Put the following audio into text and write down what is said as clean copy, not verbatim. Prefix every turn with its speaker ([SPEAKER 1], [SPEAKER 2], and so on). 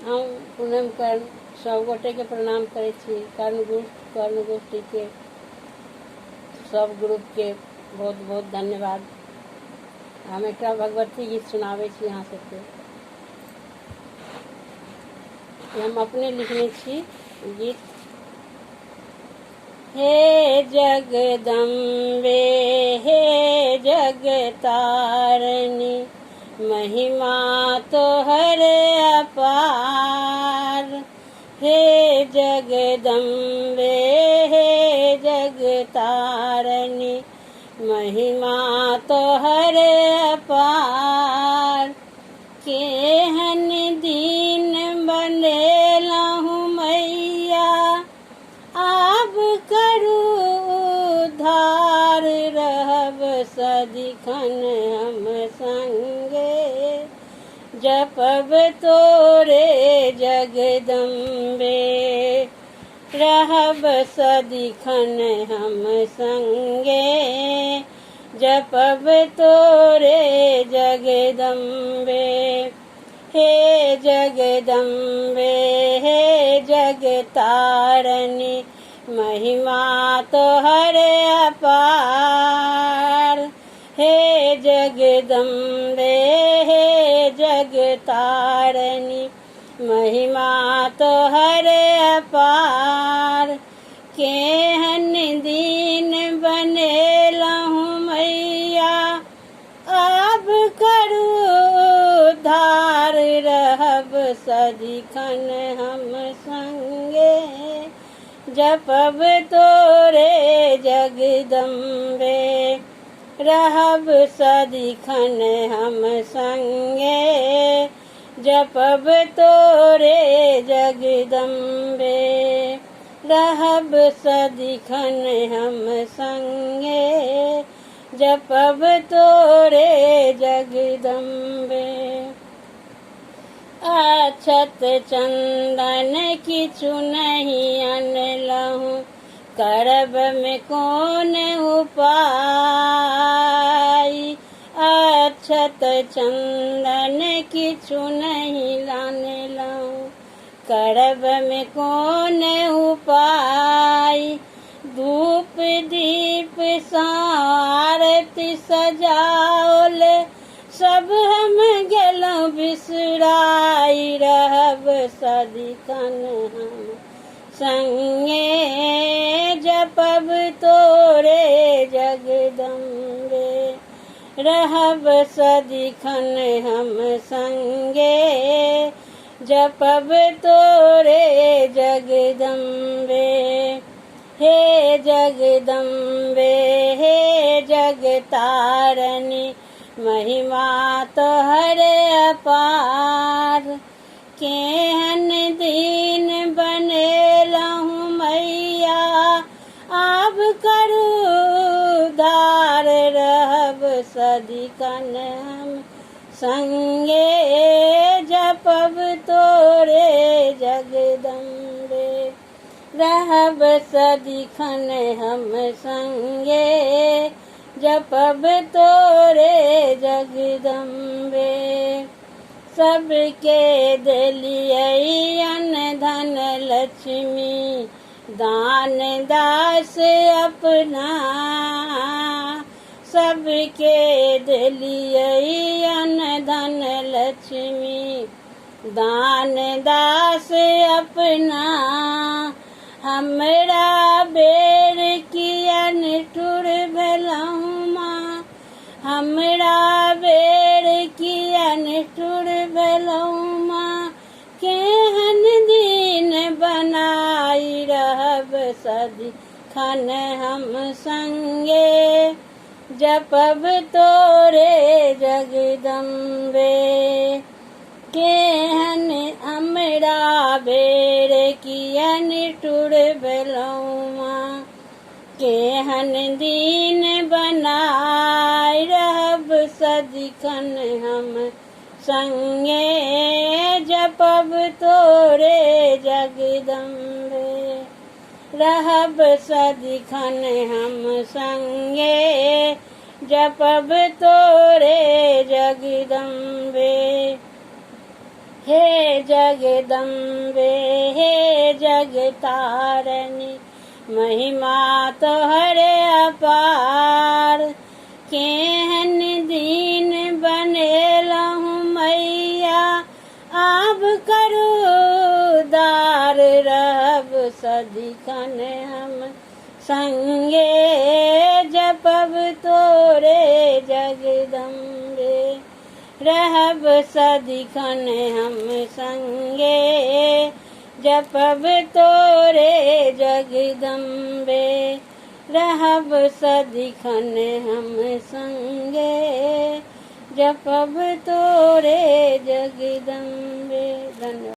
[SPEAKER 1] हम पूनम कर्ण सब गोटे के प्रणाम करे छी। कर्ण गोष्ठी के सब ग्रुप के बहुत बहुत धन्यवाद। हम एक भगवती गीत सुनावे छी यहाँ सबके। हम अपने लिखने छी गीत। हे जगदम्बे हे जगतारिणी, महिमा तोहर अपार। हे जगदम्बे हे जगतारिणी, महिमा तोहर अपार। केहन दीन बनेलहु मैया, आब करू उद्धार। रहब सदिखन हम संगे, जपब तोरे जगदम्बे। रहब सदिखन हम संगे, जपब तोरे जगदम्बे। हे जगदम्बे हे जगतारिणी, महिमा तोहर अपार। हे जगदम्बे हे जगतारिणी, महिमा तोहर अपार। केहन दीन बनेलहु मैया, आब करू उद्धार। रहब सदिखन हम संगे, जपब तोरे जगदम्बे। रहब सदिखन हम संगे, जपब तोरे जगदम्बे। रहब सदिखन हम संगे, जपब तोरे जगदम्बे। अक्षत चंदन किछु नहीं अनलहु, करब में कौन उपाय। अक्षत चंदन किछु नहीं लानलहु, करब में कौन उपाय। धूप दीप आरती सजाओल, सब हम गेलहुँ बिसराई। रहब सदिखन हम संगे, जपब तोरे जगदम्बे। रहब सदिखन हम संगे, जपब तोरे जगदम्बे। हे जगदम्बे हे जगतारिणी, महिमा तोहर अपार। केहन दीन बनेलहु मैया, आब करू उद्धार। रहब सदिखन हम संगे, जपब तोरे जगदम्बे। रहब सदिखन हम संगे, जपब तोरे जगदम्बे। सबके देलियै अन्न धन लक्ष्मी, दान दास अपना। सबके देलियै अन्न धन लक्ष्मी, दान दास अपना। हमरा बेर किया निठुर भेलहुँ माँ, हमरा बेर किया निठुर भेलहुँ माँ। केहन दिन बनाई, रहब सदिखन हम संगे, जपब तोरे जगदम्बे। केहन हमरा बेर किया निठुर भेलहुँ माँ। केहन दिन बनाई, रहब सदिखन हम संगे, जपब तोरे जगदम्बे। रहब सदिखन हम संगे, जपब तोरे जगदम्बे। हे जगदम्बे हे जगतारणी महिमा तोहरे अपार। केहन दीन बनेलहु मैया आब करू दार। रहब सदिखन हम संगे जपब तोरे जगदम्बे। रहब सदिखन हम संगे जपब तोरे जगदम्बे। रहब सदिखन हम संगे जपब तोरे जगदम्बे। धन्यवाद।